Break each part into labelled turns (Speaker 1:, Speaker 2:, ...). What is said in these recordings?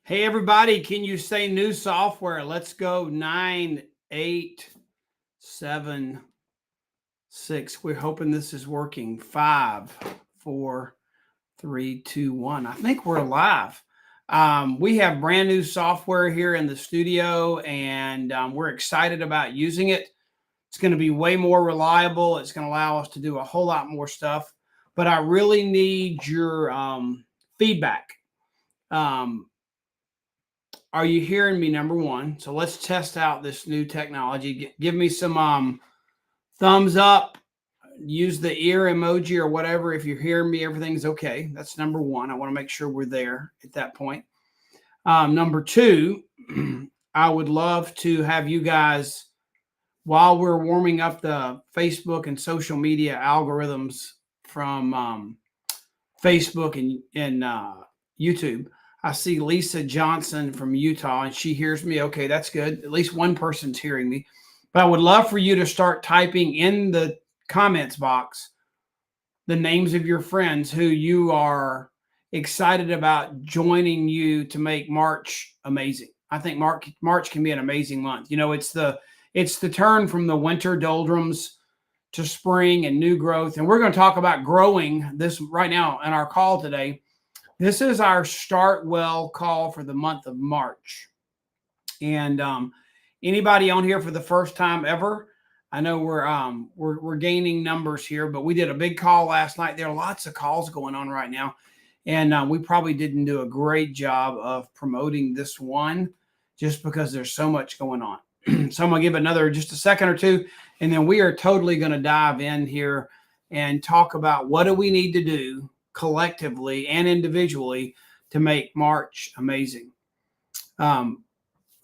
Speaker 1: Hey, everybody, can you say new software? Let's go 9, 8, 7, 6. We're hoping this is working. 5, 4, 3, 2, 1. I think we're live. We have brand new software here in the studio, and we're excited about using it. It's going to be way more reliable. It's going to allow us to do a whole lot more stuff. But I really need your feedback. Are you hearing me, number one? So let's test out this new technology. Give me some thumbs up. Use the ear emoji or whatever. If you're hearing me, everything's okay. That's number one. I want to make sure we're there at that point. Number two, I would love to have you guys, while we're warming up the Facebook and social media algorithms from Facebook and YouTube. I see Lisa Johnson from Utah, and she hears me. Okay, that's good. At least one person's hearing me. But I would love for you to start typing in the comments box the names of your friends who you are excited about joining you to make March amazing. I think March can be an amazing month. You know, it's the turn from the winter doldrums to spring and new growth. And we're going to talk about growing this right now in our call today. This is our Start Well call for the month of March. And anybody on here for the first time ever? I know we're gaining numbers here, but we did a big call last night. There are lots of calls going on right now, and we probably didn't do a great job of promoting this one just because there's so much going on. So I'm gonna give another just a second or two, and then we are totally going to dive in here and talk about what do we need to do collectively and individually to make March amazing. Let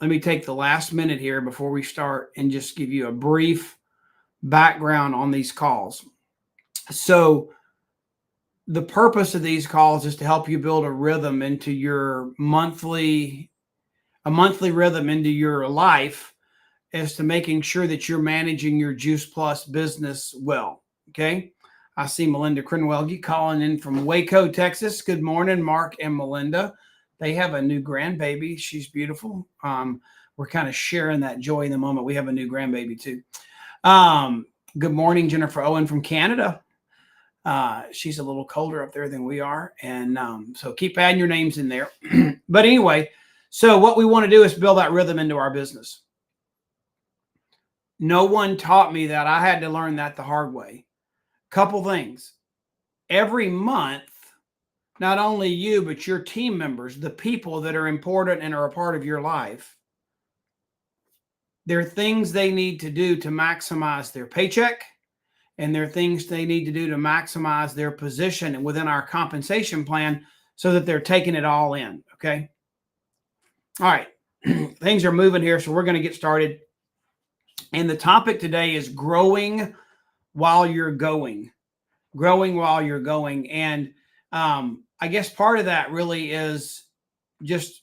Speaker 1: me take the last minute here before we start and just give you a brief background on these calls. So the purpose of these calls is to help you build a rhythm into your monthly rhythm into your life as to making sure that you're managing your Juice Plus business well. Okay. I see Melinda Crinwelge calling in from Waco, Texas. Good morning, Mark and Melinda. They have a new grandbaby. She's beautiful. We're kind of sharing that joy in the moment. We have a new grandbaby too. Good morning, Jennifer Owen from Canada. She's a little colder up there than we are. And so keep adding your names in there. But anyway, so what we want to do is build that rhythm into our business. No one taught me that. I had to learn that the hard way. Couple things. Every month, not only you, but your team members, the people that are important and are a part of your life, there are things they need to do to maximize their paycheck, and there are things they need to do to maximize their position within our compensation plan so that they're taking it all in, okay? All right, things are moving here, so we're going to get started. And the topic today is growing while you're going. Growing while you're going. And I guess part of that really is just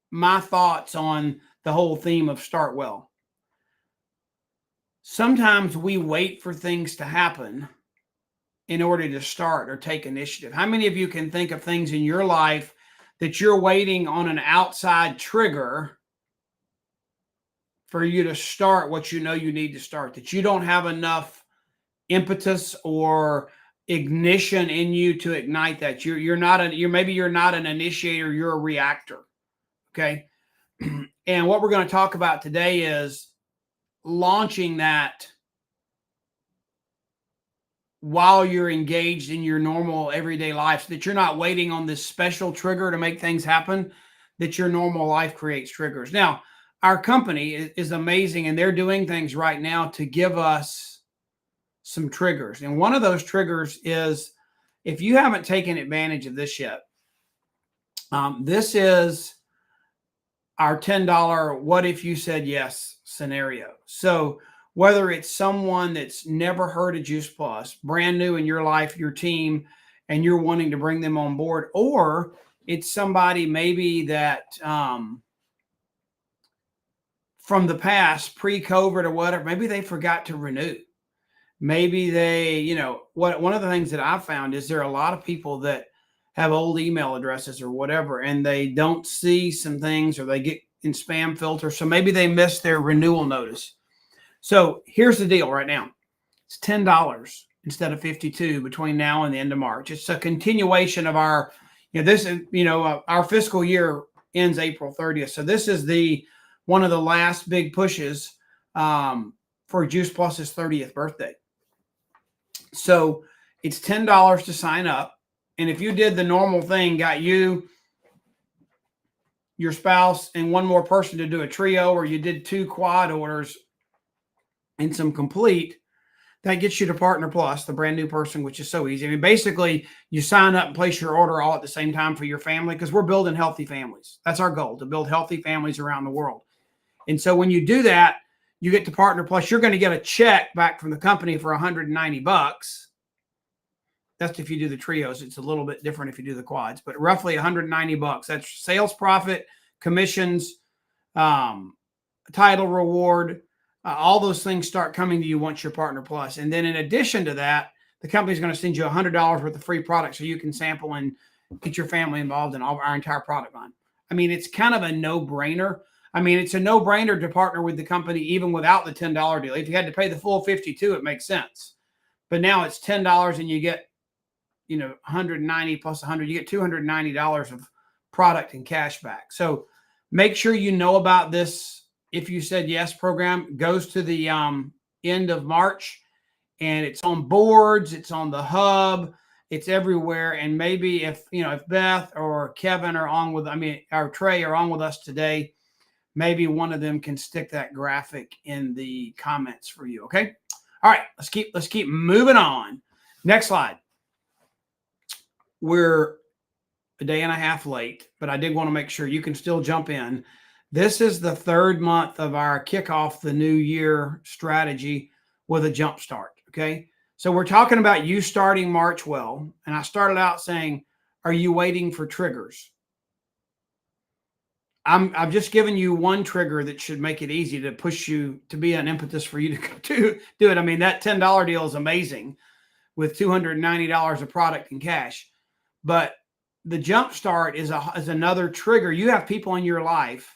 Speaker 1: my thoughts on the whole theme of Start Well. Sometimes we wait for things to happen in order to start or take initiative. How many of you can think of things in your life that you're waiting on an outside trigger for you to start what you know you need to start, that you don't have enough impetus or ignition in you to ignite that? Maybe you're not an initiator, you're a reactor. Okay. And what we're going to talk about today is launching that while you're engaged in your normal everyday life, so that you're not waiting on this special trigger to make things happen, that your normal life creates triggers. Now, our company is amazing, and they're doing things right now to give us some triggers. And one of those triggers is, if you haven't taken advantage of this yet, this is our $10 what if you said yes scenario. So whether it's someone that's never heard of Juice Plus, brand new in your life, your team, and you're wanting to bring them on board, or it's somebody maybe that from the past, pre-COVID or whatever, maybe they forgot to renew. Maybe they, one of the things that I've found is there are a lot of people that have old email addresses or whatever, and they don't see some things, or they get in spam filter. So maybe they missed their renewal notice. So here's the deal right now. It's $10 instead of $52 between now and the end of March. It's a continuation of our, this is, our fiscal year ends April 30th. So this is one of the last big pushes for Juice Plus's 30th birthday. So it's $10 to sign up. And if you did the normal thing, got you, your spouse, and one more person to do a trio, or you did 2 quad orders and some complete, that gets you to Partner Plus, the brand new person, which is so easy. I mean, basically, you sign up and place your order all at the same time for your family, because we're building healthy families. That's our goal, to build healthy families around the world. And so when you do that, you get to Partner Plus. You're going to get a check back from the company for $190. That's if you do the trios. It's a little bit different if you do the quads, but roughly $190. That's sales profit, commissions, title reward. All those things start coming to you once you're Partner Plus. And then in addition to that, the company's going to send you $100 worth of free products so you can sample and get your family involved in our entire product line. I mean, it's kind of a no-brainer. I mean, it's a no-brainer to partner with the company even without the $10 deal. If you had to pay the full $52, it makes sense. But now it's $10 and you get, 190 plus 100, you get $290 of product and cash back. So make sure you know about this. If you said yes program, goes to the end of March, and it's on boards, it's on the hub, it's everywhere. And maybe if Beth or Kevin are on with, or Trey are on with us today, maybe one of them can stick that graphic in the comments for you. Okay. All right. Let's keep moving on. Next slide. We're a day and a half late, but I did want to make sure you can still jump in. This is the 3rd month of our kickoff the new year strategy with a jump start. Okay. So we're talking about you starting March well. And I started out saying, are you waiting for triggers? I've just given you one trigger that should make it easy to push you, to be an impetus for you to do it. I mean, that $10 deal is amazing with $290 of product and cash. But the jump start is another trigger. You have people in your life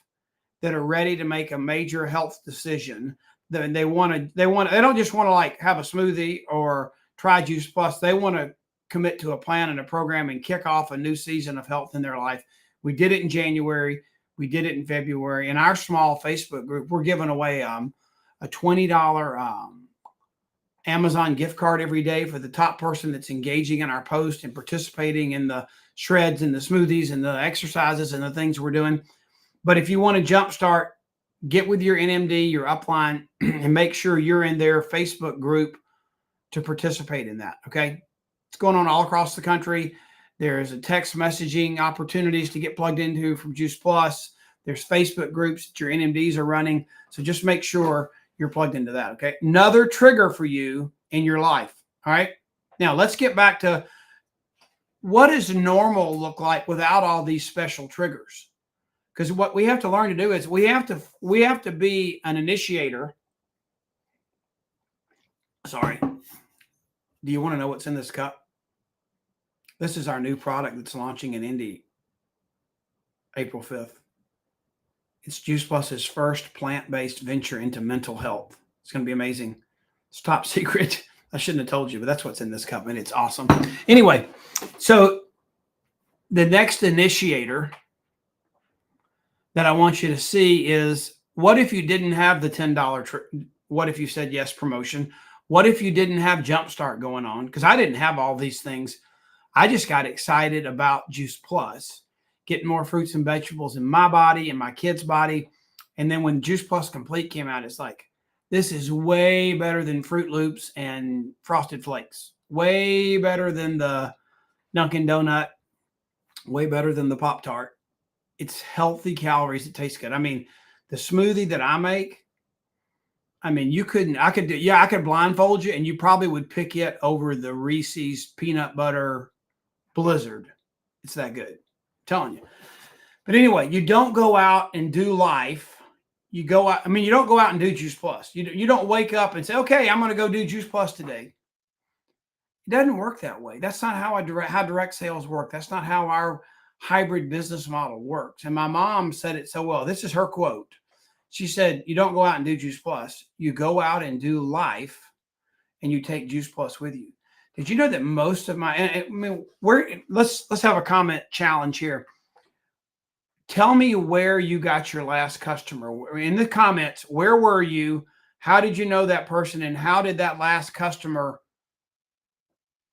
Speaker 1: that are ready to make a major health decision. They don't just want to like have a smoothie or try Juice Plus. They want to commit to a plan and a program and kick off a new season of health in their life. We did it in January. We did it in February. In our small Facebook group, we're giving away a $20 Amazon gift card every day for the top person that's engaging in our post and participating in the shreds and the smoothies and the exercises and the things we're doing. But if you want to jumpstart, get with your NMD, your upline, and make sure you're in their Facebook group to participate in that. Okay. It's going on all across the country. There's a text messaging opportunities to get plugged into from Juice Plus. There's Facebook groups that your NMDs are running. So just make sure you're plugged into that. Okay. Another trigger for you in your life. All right. Now let's get back to what does normal look like without all these special triggers? Because what we have to learn to do is we have to be an initiator. Sorry. Do you want to know what's in this cup? This is our new product that's launching in Indy, April 5th. It's Juice Plus's first plant-based venture into mental health. It's going to be amazing. It's top secret. I shouldn't have told you, but that's what's in this cup, and it's awesome. Anyway, so the next initiator that I want you to see is, what if you didn't have the $10 what if you said yes promotion? What if you didn't have Jumpstart going on? Because I didn't have all these things. I just got excited about Juice Plus, getting more fruits and vegetables in my body and my kid's body. And then when Juice Plus Complete came out, it's like, this is way better than Fruit Loops and Frosted Flakes. Way better than the Dunkin' Donut. Way better than the Pop-Tart. It's healthy calories. It tastes good. I mean, the smoothie that I make, I mean, I could blindfold you and you probably would pick it over the Reese's peanut butter blizzard. It's that good. I'm telling you. But anyway, you don't go out and do life. You go out. I mean, you don't go out and do Juice Plus. You don't wake up and say, okay, I'm going to go do Juice Plus today. It doesn't work that way. That's not how how direct sales work. That's not how our hybrid business model works. And my mom said it so well. This is her quote. She said, "You don't go out and do Juice Plus. You go out and do life, and you take Juice Plus with you." Did you know that most of my? I mean, let's have a comment challenge here. Tell me where you got your last customer in the comments. Where were you? How did you know that person? And how did that last customer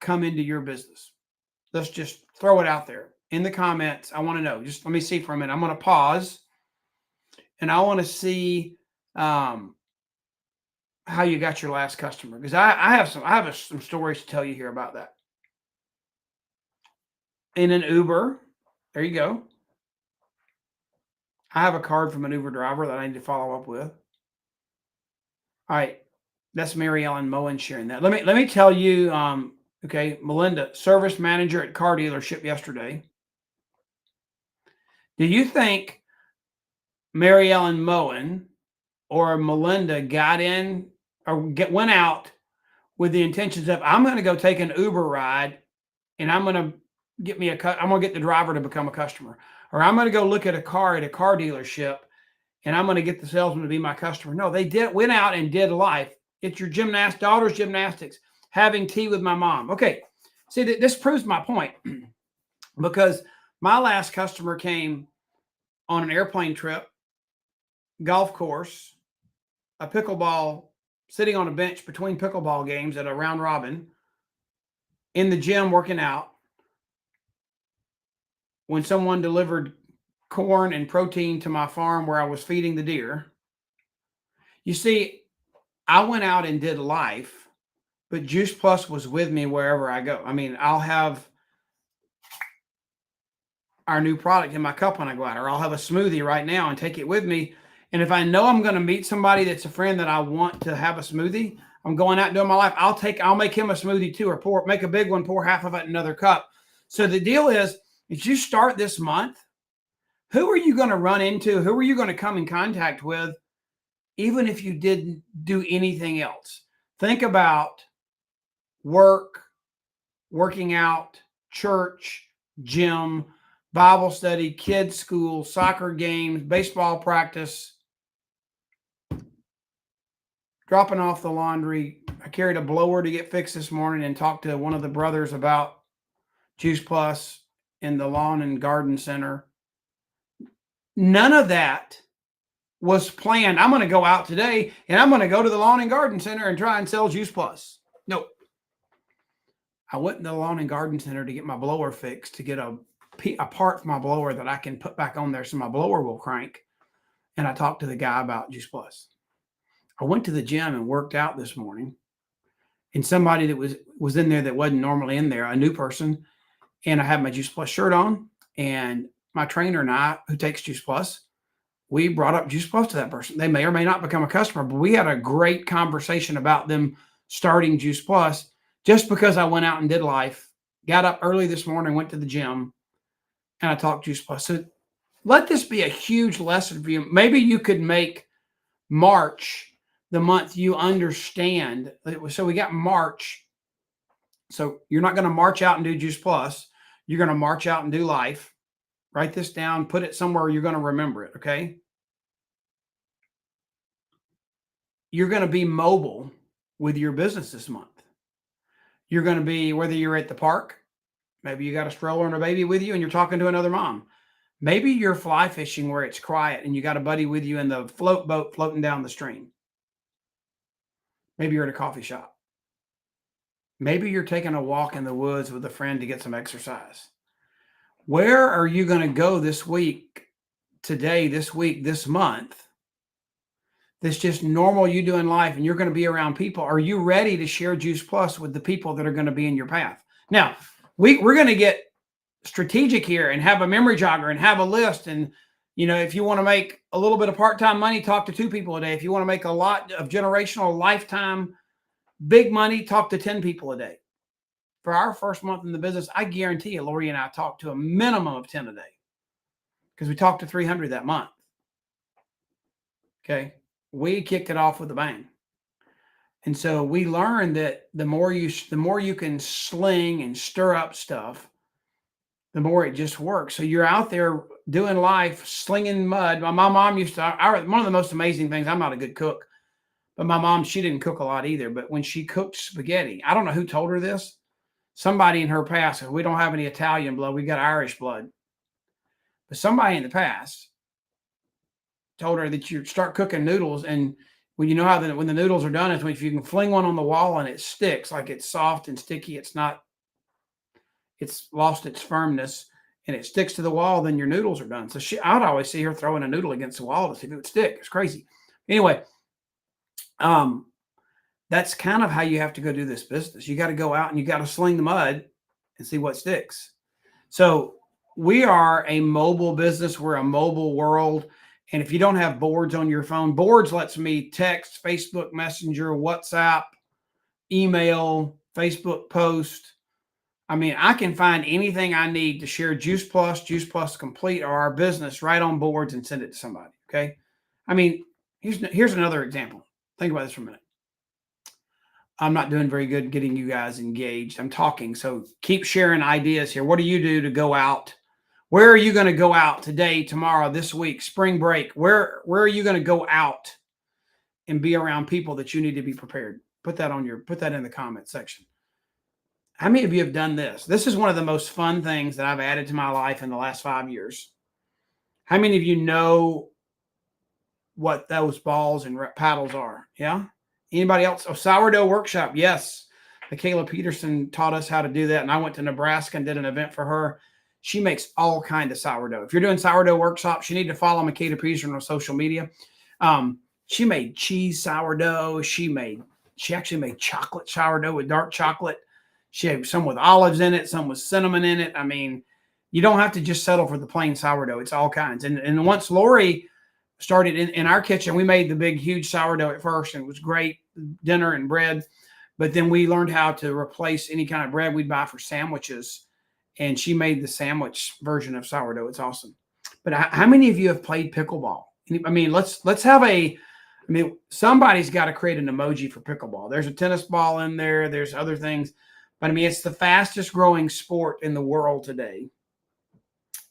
Speaker 1: come into your business? Let's just throw it out there in the comments. I want to know. Just let me see for a minute. I'm going to pause and I want to see how you got your last customer, because I have some stories to tell you here about that. In an Uber, there you go. I have a card from an Uber driver that I need to follow up with. All right, that's Mary Ellen Moen sharing that. Let me tell you. Okay, Melinda, service manager at car dealership yesterday. Do you think Mary Ellen Moen or Melinda got in or went out with the intentions of, I'm going to go take an Uber ride and I'm going to I'm going to get the driver to become a customer, or I'm going to go look at a car at a car dealership and I'm going to get the salesman to be my customer? No, they went out and did life. It's your daughter's gymnastics, having tea with my mom. Okay. See, this proves my point because my last customer came on an airplane trip, golf course, a pickleball, sitting on a bench between pickleball games at a round robin, in the gym working out, when someone delivered corn and protein to my farm where I was feeding the deer. You see, I went out and did life, but Juice Plus was with me wherever I go. I mean, I'll have our new product in my cup when I go out, or I'll have a smoothie right now and take it with me. And if I know I'm going to meet somebody that's a friend that I want to have a smoothie, I'm going out doing my life, I'll make him a smoothie too, or make a big one, pour half of it in another cup. So the deal is, as you start this month, who are you going to run into? Who are you going to come in contact with, even if you didn't do anything else? Think about work, working out, church, gym, Bible study, kids' school, soccer games, baseball practice, dropping off the laundry. I carried a blower to get fixed this morning and talked to one of the brothers about Juice Plus in the lawn and garden center. None of that was planned. I'm going to go out today and I'm going to go to the lawn and garden center and try and sell Juice Plus. Nope. I went to the lawn and garden center to get my blower fixed, to get a part for my blower that I can put back on there so my blower will crank. And I talked to the guy about Juice Plus. I went to the gym and worked out this morning, and somebody that was in there that wasn't normally in there, a new person, and I had my Juice Plus shirt on, and my trainer and I, who takes Juice Plus, we brought up Juice Plus to that person. They may or may not become a customer, but we had a great conversation about them starting Juice Plus just because I went out and did life, got up early this morning, went to the gym, and I talked Juice Plus. So let this be a huge lesson for you. Maybe you could make March the month you understand. So we got March. So you're not going to march out and do Juice Plus. You're going to march out and do life. Write this down, put it somewhere you're going to remember it, okay? You're going to be mobile with your business this month. You're going to be, whether you're at the park, maybe you got a stroller and a baby with you and you're talking to another mom. Maybe you're fly fishing where it's quiet and you got a buddy with you in the float boat floating down the stream. Maybe you're at a coffee shop. Maybe you're taking a walk in the woods with a friend to get some exercise. Where are you going to go this week, today, this week, this month? That's just normal you do in life, and you're going to be around people. Are you ready to share Juice Plus with the people that are going to be in your path? Now, we're going to get strategic here and have a memory jogger and have a list. And, you know, if you want to make a little bit of part-time money, talk to 2 people a day. If you want to make a lot of generational lifetime big money, talk to 10 people a day. For our first month in the business, I guarantee you, Lori and I talked to a minimum of 10 a day because we talked to 300 that month. Okay. We kicked it off with a bang. And so we learned that the more you can sling and stir up stuff, the more it just works. So you're out there doing life, slinging mud. My mom used to, one of the most amazing things, I'm not a good cook, but my mom, she didn't cook a lot either. But when she cooked spaghetti, I don't know who told her this. Somebody in her past, we don't have any Italian blood, we got Irish blood. But somebody in the past told her that you start cooking noodles, and when you know how when the noodles are done, is when if you can fling one on the wall and it sticks, like it's soft and sticky, it's lost its firmness and it sticks to the wall, then your noodles are done. So I'd always see her throwing a noodle against the wall to see if it would stick. It's crazy. Anyway, that's kind of how you have to go do this business. You got to go out and you got to sling the mud and see what sticks. So we are a mobile business. We're a mobile world. And if you don't have boards on your phone, boards lets me text, Facebook Messenger, WhatsApp, email, Facebook post. I mean, I can find anything I need to share Juice Plus Complete, or our business right on boards and send it to somebody. Okay. I mean, here's another example. Think about this for a minute. I'm not doing very good getting you guys engaged. I'm talking. So keep sharing ideas here. What do you do to go out? Where are you going to go out today, tomorrow, this week, spring break? Where are you going to go out and be around people that you need to be prepared? Put that in the comment section. How many of you have done this? This is one of the most fun things that I've added to my life in the last 5 years. How many of you know what those balls and paddles are? Yeah. Anybody else? Oh, sourdough workshop. Yes. Michaela Peterson taught us how to do that. And I went to Nebraska and did an event for her. She makes all kinds of sourdough. If you're doing sourdough workshops, you need to follow Michaela Peterson on social media. She made cheese sourdough. She actually made chocolate sourdough with dark chocolate. She had some with olives in it, some with cinnamon in it. I mean, you don't have to just settle for the plain sourdough. It's all kinds. And once Lori started in our kitchen, we made the big, huge sourdough at first, and it was great, dinner and bread. But then we learned how to replace any kind of bread we'd buy for sandwiches. And she made the sandwich version of sourdough. It's awesome. But how many of you have played pickleball? I mean, let's have somebody's got to create an emoji for pickleball. There's a tennis ball in there. There's other things. But I mean, it's the fastest growing sport in the world today.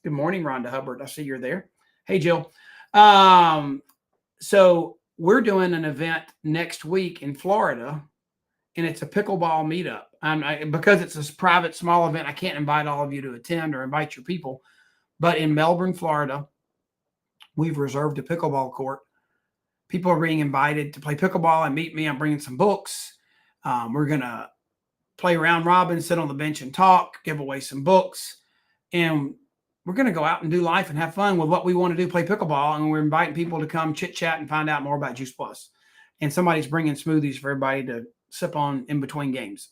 Speaker 1: Good morning, Rhonda Hubbard. I see you're there. Hey, Jill. So we're doing an event next week in Florida, and it's a pickleball meetup. Because it's a private, small event, I can't invite all of you to attend or invite your people. But in Melbourne, Florida, we've reserved a pickleball court. People are being invited to play pickleball and meet me. I'm bringing some books. We're going to play round robin, sit on the bench and talk, give away some books. And we're going to go out and do life and have fun with what we want to do, play pickleball. And we're inviting people to come chit chat and find out more about Juice Plus. And somebody's bringing smoothies for everybody to sip on in between games.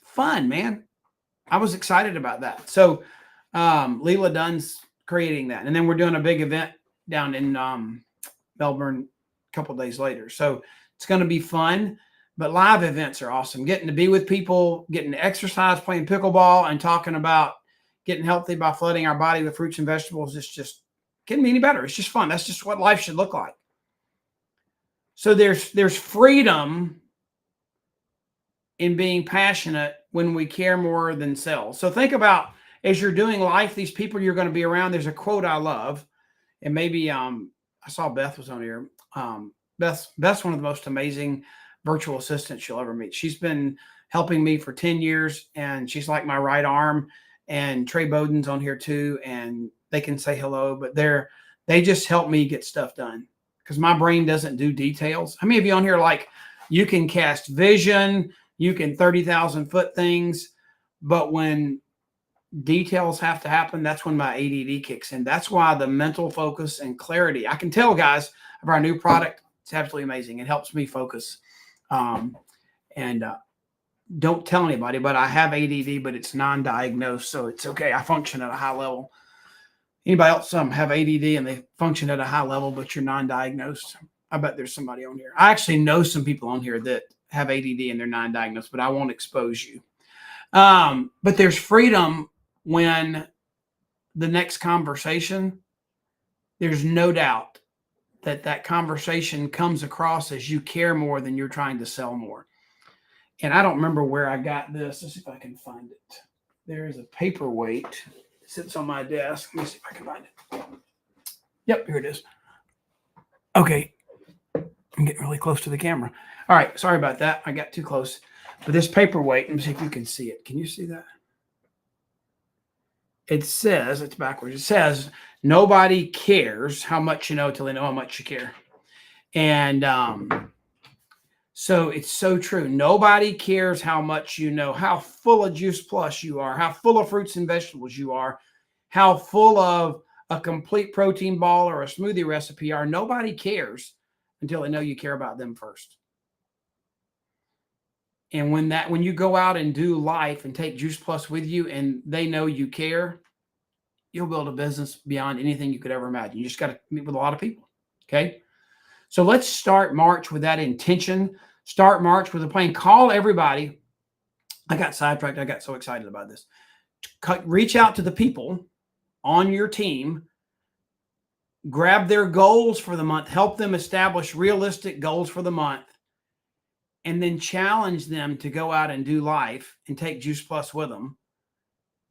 Speaker 1: Fun, man. I was excited about that. So Leela Dunn's creating that. And then we're doing a big event down in Melbourne a couple of days later. So it's going to be fun. But live events are awesome. Getting to be with people, getting to exercise, playing pickleball, and talking about getting healthy by flooding our body with fruits and vegetables. It's just can't be any better. It's just fun. That's just what life should look like. So there's freedom in being passionate when we care more than sell. So think about, as you're doing life, these people you're going to be around. There's a quote I love, and maybe I saw Beth was on here. Beth's one of the most amazing virtual assistants you'll ever meet. She's been helping me for 10 years, and she's like my right arm. And Trey Bowden's on here too, and they can say hello, but they just help me get stuff done because my brain doesn't do details. How many of you on here, like, you can cast vision, you can 30,000 foot things, but when details have to happen, that's when my ADD kicks in. That's why the mental focus and clarity, I can tell, guys, of our new product, it's absolutely amazing. It helps me focus. Don't tell anybody, but I have ADD, but it's non-diagnosed, so it's okay. I function at a high level. Anybody else have ADD and they function at a high level, but you're non-diagnosed? I bet there's somebody on here. I actually know some people on here that have ADD and they're non-diagnosed, but I won't expose you. But there's freedom when the next conversation, there's no doubt that conversation comes across as you care more than you're trying to sell more. And I don't remember where I got this. Let's see if I can find it. There is a paperweight. It sits on my desk. Let me see if I can find it. Yep, here it is. Okay. I'm getting really close to the camera. All right. Sorry about that. I got too close. But this paperweight, let me see if you can see it. Can you see that? It says, it's backwards. It says, nobody cares how much you know till they know how much you care. And so it's so true. Nobody cares how much you know, how full of Juice Plus you are, how full of fruits and vegetables you are, how full of a complete protein ball or a smoothie recipe are. Nobody cares until they know you care about them first. And when you go out and do life and take Juice Plus with you and they know you care, you'll build a business beyond anything you could ever imagine. You just got to meet with a lot of people. Okay. So let's start March with that intention. Start March with a plan. Call everybody. I got sidetracked. I got so excited about this. Reach out to the people on your team. Grab their goals for the month. Help them establish realistic goals for the month. And then challenge them to go out and do life and take Juice Plus with them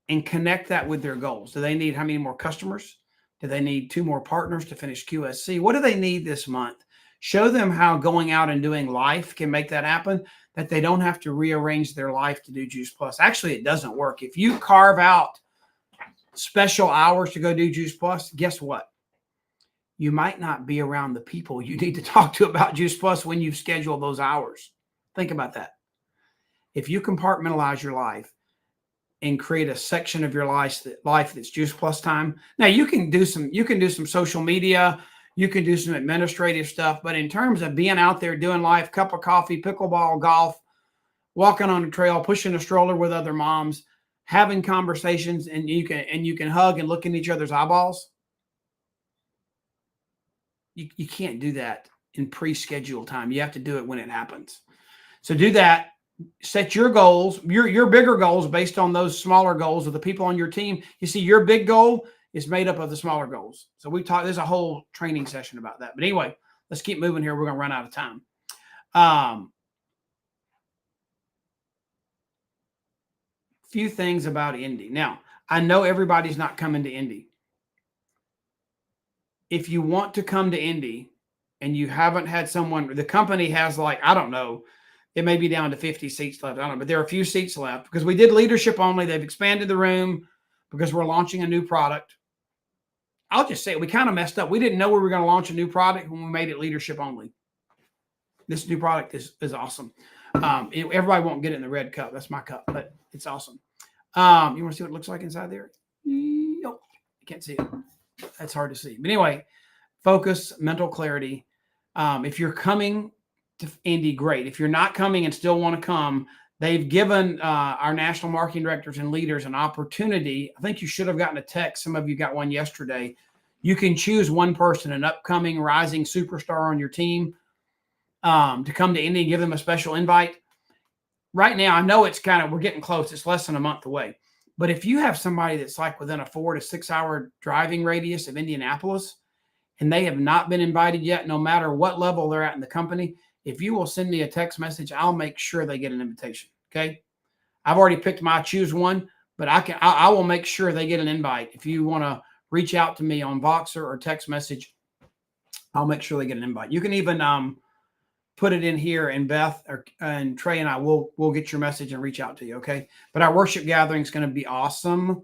Speaker 1: and connect that with their goals. Do they need how many more customers? Do they need 2 more partners to finish QSC? What do they need this month? Show them how going out and doing life can make that happen, that they don't have to rearrange their life to do Juice Plus. Actually, it doesn't work. If you carve out special hours to go do Juice Plus, guess what? You might not be around the people you need to talk to about Juice Plus when you've scheduled those hours. Think about that. If you compartmentalize your life and create a section of your life that's Juice Plus time. Now you can do some social media, you can do some administrative stuff, but in terms of being out there doing life, cup of coffee, pickleball, golf, walking on a trail, pushing a stroller with other moms, having conversations, and you can hug and look in each other's eyeballs. You can't do that in pre-scheduled time. You have to do it when it happens. So do that. Set your goals, your bigger goals based on those smaller goals of the people on your team. You see, your big goal is made up of the smaller goals. So there's a whole training session about that. But anyway, let's keep moving here. We're going to run out of time. Few things about Indy. Now, I know everybody's not coming to Indy. If you want to come to Indy and you haven't had someone, the company has I don't know, it may be down to 50 seats left. I don't know, but there are a few seats left because we did leadership only. They've expanded the room because we're launching a new product. I'll just say we kind of messed up. We didn't know we were going to launch a new product when we made it leadership only. This new product is awesome. Everybody won't get it in the red cup. That's my cup, but it's awesome. You want to see what it looks like inside there? Nope, you can't see it. That's hard to see. But anyway, focus, mental clarity. If you're coming to Indy, great. If you're not coming and still want to come, they've given our national marketing directors and leaders an opportunity. I think you should have gotten a text. Some of you got one yesterday. You can choose one person, an upcoming rising superstar on your team, to come to Indy and give them a special invite. Right now, I know we're getting close. It's less than a month away. But if you have somebody that's within a 4 to 6 hour driving radius of Indianapolis and they have not been invited yet, no matter what level they're at in the company, if you will send me a text message, I'll make sure they get an invitation. Okay. I've already picked choose one, but I will make sure they get an invite. If you want to reach out to me on Voxer or text message, I'll make sure they get an invite. You can even put it in here, and Beth and Trey and I will get your message and reach out to you. Okay. But our worship gathering is going to be awesome.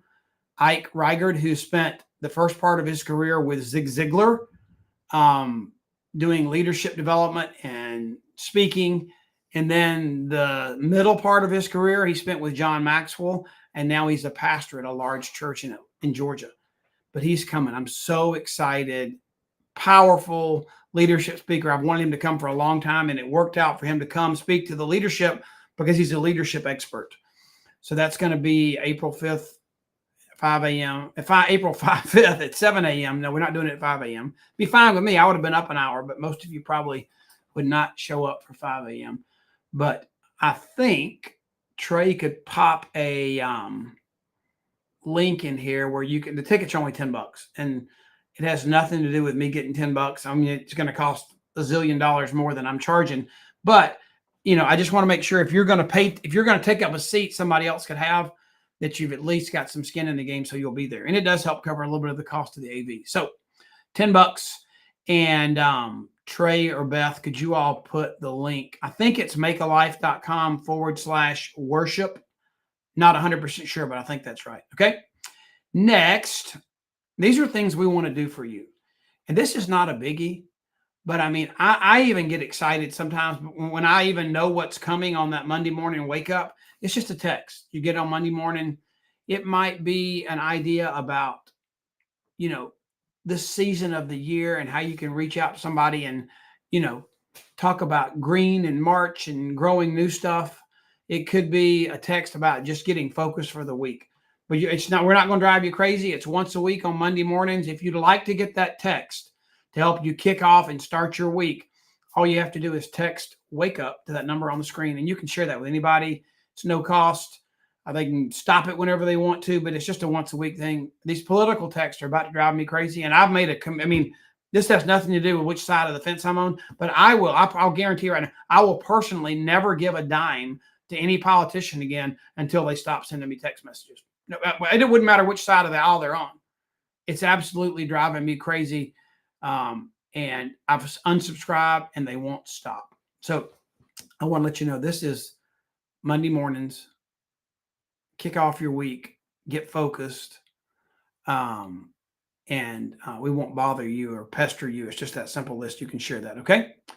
Speaker 1: Ike Reigard, who spent the first part of his career with Zig Ziglar, doing leadership development and speaking. And then the middle part of his career, he spent with John Maxwell. And now he's a pastor at a large church in Georgia. But he's coming. I'm so excited. Powerful leadership speaker. I've wanted him to come for a long time, and it worked out for him to come speak to the leadership because he's a leadership expert. So that's going to be April 5th, 5 a.m. April 5th at 7 a.m. No, we're not doing it at 5 a.m. Be fine with me. I would have been up an hour, but most of you probably would not show up for 5 a.m. But I think Trey could pop a link in here where the tickets are only $10. And It has nothing to do with me getting $10. I mean, it's going to cost a zillion dollars more than I'm charging. But, I just want to make sure if you're going to take up a seat somebody else could have, that you've at least got some skin in the game so you'll be there. And it does help cover a little bit of the cost of the AV. So $10. And Trey or Beth, could you all put the link? I think it's makealife.com/worship. Not 100% sure, but I think that's right. Okay. Next, these are things we want to do for you. And this is not a biggie, but I mean, I even get excited sometimes when I even know what's coming on that Monday morning and wake up. It's just a text you get on Monday morning. It might be an idea about, this season of the year and how you can reach out to somebody and, talk about green and March and growing new stuff. It could be a text about just getting focused for the week. But we're not going to drive you crazy. It's once a week on Monday mornings. If you'd like to get that text to help you kick off and start your week, all you have to do is text "wake up" to that number on the screen, and you can share that with anybody. It's no cost. They can stop it whenever they want to, but it's just a once a week thing. These political texts are about to drive me crazy, and I've made this has nothing to do with which side of the fence I'm on, but I'll guarantee you right now, I will personally never give a dime to any politician again until they stop sending me text messages. No, it wouldn't matter which side of the aisle they're on. It's absolutely driving me crazy. And I've unsubscribed and they won't stop. So I want to let you know, this is Monday mornings. Kick off your week, get focused. And we won't bother you or pester you. It's just that simple list. You can share that. Okay. A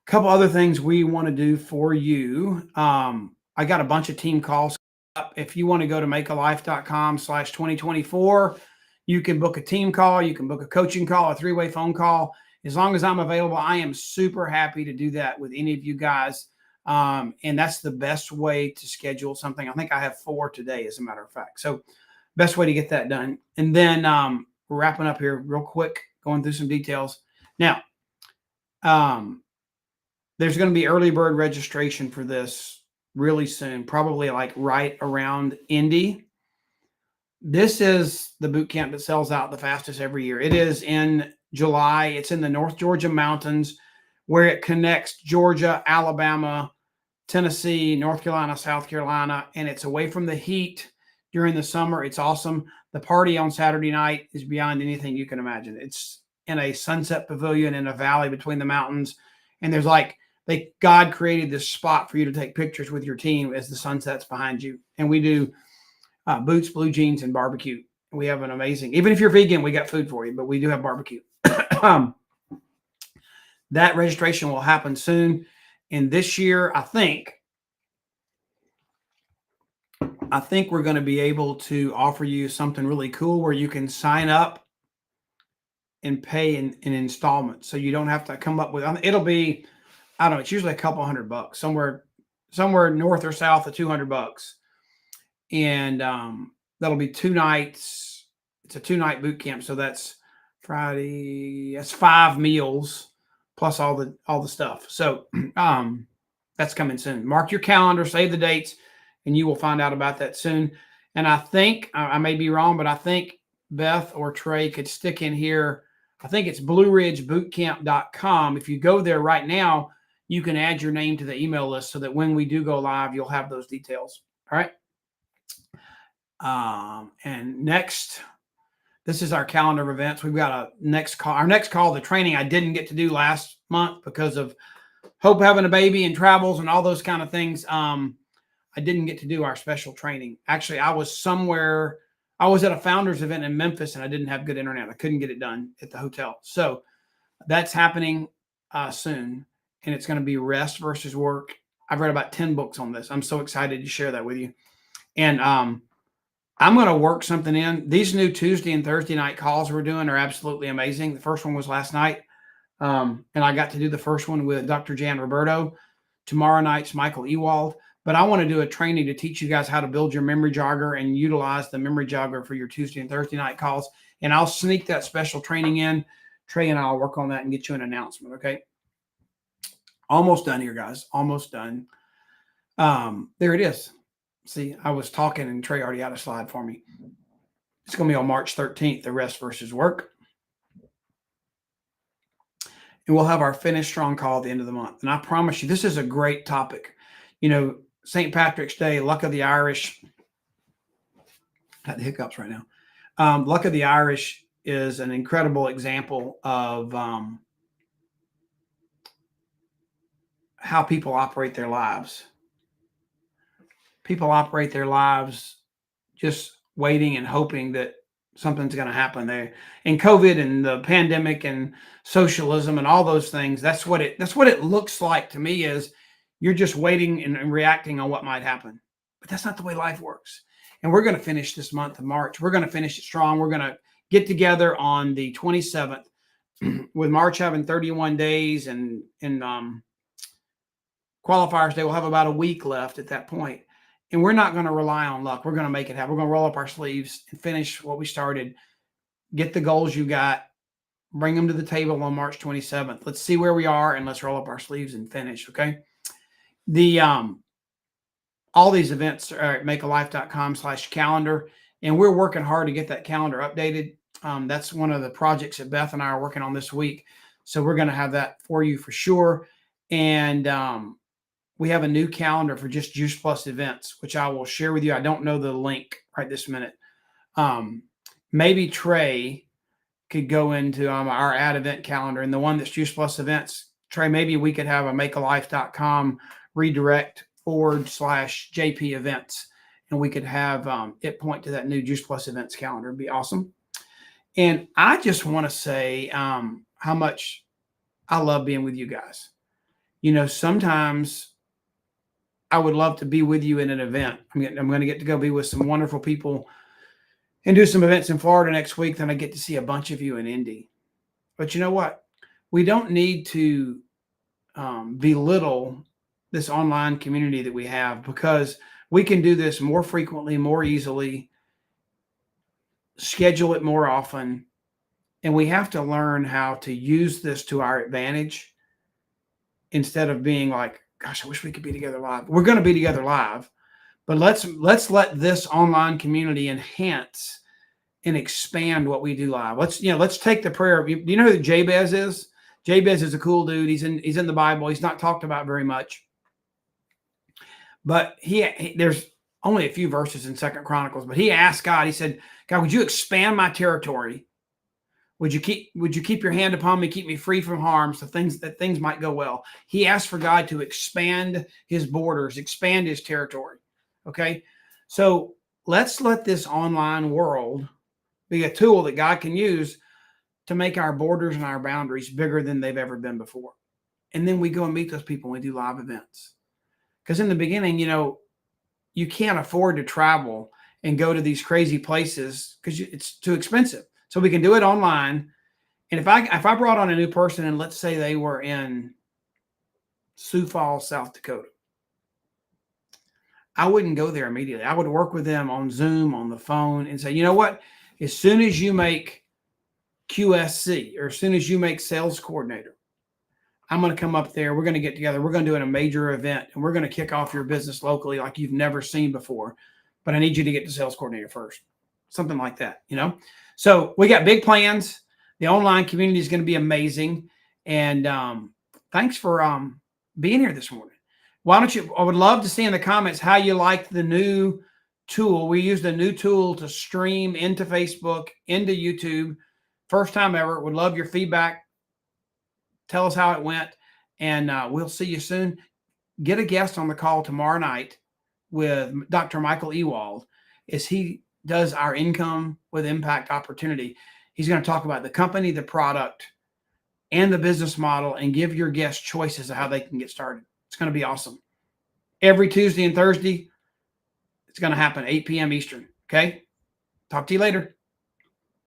Speaker 1: couple other things we want to do for you. I got a bunch of team calls up. If you want to go to makealife.com/2024, you can book a team call. You can book a coaching call, a 3-way phone call. As long as I'm available, I am super happy to do that with any of you guys. And that's the best way to schedule something. I think I have 4 today, as a matter of fact. So best way to get that done. And then we're wrapping up here real quick, going through some details. Now, there's going to be early bird registration for this really soon, probably like right around Indy. This is the boot camp that sells out the fastest every year. It is in July. It's in the North Georgia mountains, where it connects Georgia, Alabama, Tennessee, North Carolina, South Carolina, and it's away from the heat during the summer. It's awesome. The party on Saturday night is beyond anything you can imagine. It's in a sunset pavilion in a valley between the mountains, and there's God created this spot for you to take pictures with your team as the sun sets behind you. And we do boots, blue jeans, and barbecue. We have an amazing, even if you're vegan, we got food for you, but we do have barbecue. That registration will happen soon. And this year, I think we're going to be able to offer you something really cool where you can sign up and pay in installments. So you don't have to come up with, it'll be, I don't know, it's usually a couple $100, somewhere north or south of $200. And that'll be 2 nights. It's a 2-night boot camp. So that's Friday. That's 5 meals plus all the stuff. So that's coming soon. Mark your calendar, save the dates, and you will find out about that soon. And I think, I may be wrong, but I think Beth or Trey could stick in here. I think it's BlueRidgeBootCamp.com. If you go there right now, you can add your name to the email list so that when we do go live, you'll have those details. All right. And next, this is our calendar of events. We've got a next call. Our next call, the training I didn't get to do last month because of Hope having a baby and travels and all those kind of things. I didn't get to do our special training. Actually, I was at a founders event in Memphis and I didn't have good internet. I couldn't get it done at the hotel. So that's happening soon. And it's going to be rest versus work. I've read about 10 books on this. I'm so excited to share that with you. And I'm going to work something in. These new Tuesday and Thursday night calls we're doing are absolutely amazing. The first one was last night. And I got to do the first one with Dr. Jan Roberto. Tomorrow night's Michael Ewald. But I want to do a training to teach you guys how to build your memory jogger and utilize the memory jogger for your Tuesday and Thursday night calls. And I'll sneak that special training in. Trey and I'll work on that and get you an announcement, okay? Almost done here, guys. Almost done. There it is. See, I was talking and Trey already had a slide for me. It's going to be on March 13th, the rest versus work. And we'll have our Finish Strong call at the end of the month. And I promise you, this is a great topic. You know, St. Patrick's Day, Luck of the Irish. Got the hiccups right now. Luck of the Irish is an incredible example of how people operate their lives. People operate their lives just waiting and hoping that something's going to happen there. And COVID and the pandemic and socialism and all those things, that's what it looks like to me, is you're just waiting and reacting on what might happen. But that's not the way life works. And we're going to finish this month of March. We're going to finish it strong. We're going to get together on the 27th with March having 31 days and qualifiers day. We'll have about a week left at that point. And we're not going to rely on luck. We're going to make it happen. We're going to roll up our sleeves and finish what we started. Get the goals you got. Bring them to the table on March 27th. Let's see where we are, and let's roll up our sleeves and finish, okay? The all these events are at makealife.com/calendar, and we're working hard to get that calendar updated. That's one of the projects that Beth and I are working on this week. So we're going to have that for you for sure. And we have a new calendar for just Juice Plus events, which I will share with you. I don't know the link right this minute. Maybe Trey could go into our ad event calendar, and the one that's Juice Plus events. Trey, maybe we could have a makealife.com redirect /JP events, and we could have it point to that new Juice Plus events calendar. It'd be awesome. And I just want to say how much I love being with you guys. You know, sometimes I would love to be with you in an event. I'm going to get to go be with some wonderful people and do some events in Florida next week. Then I get to see a bunch of you in Indy. But you know what? We don't need to belittle this online community that we have, because we can do this more frequently, more easily, schedule it more often. And we have to learn how to use this to our advantage instead of being like, gosh, I wish we could be together live. We're going to be together live, but let's let this online community enhance and expand what we do live. Let's take the prayer. Do you know who Jabez is? Jabez is a cool dude. He's in the Bible. He's not talked about very much, but there's only a few verses in 2nd Chronicles, but he asked God, he said, God, would you expand my territory? Would you keep your hand upon me, keep me free from harm, so things might go well? He asked for God to expand his borders, expand his territory. Okay. So let's let this online world be a tool that God can use to make our borders and our boundaries bigger than they've ever been before. And then we go and meet those people and we do live events. Because in the beginning, you can't afford to travel and go to these crazy places because it's too expensive. So we can do it online. And if I brought on a new person, and let's say they were in Sioux Falls, South Dakota, I wouldn't go there immediately. I would work with them on Zoom, on the phone, and say, you know what? As soon as you make QSC, or as soon as you make sales coordinator, I'm going to come up there. We're going to get together. We're going to do a major event, and we're going to kick off your business locally like you've never seen before. But I need you to get to sales coordinator first. Something like that, So we got big plans. The online community is going to be amazing. And thanks for being here this morning. I would love to see in the comments how you liked the new tool. We used a new tool to stream into Facebook, into YouTube. First time ever. Would love your feedback. Tell us how it went. And we'll see you soon. Get a guest on the call tomorrow night with Dr. Michael Ewald as he does our Income with Impact opportunity. He's going to talk about the company, the product, and the business model, and give your guests choices of how they can get started. It's going to be awesome. Every Tuesday and Thursday, it's going to happen 8 p.m. Eastern. Okay. Talk to you later.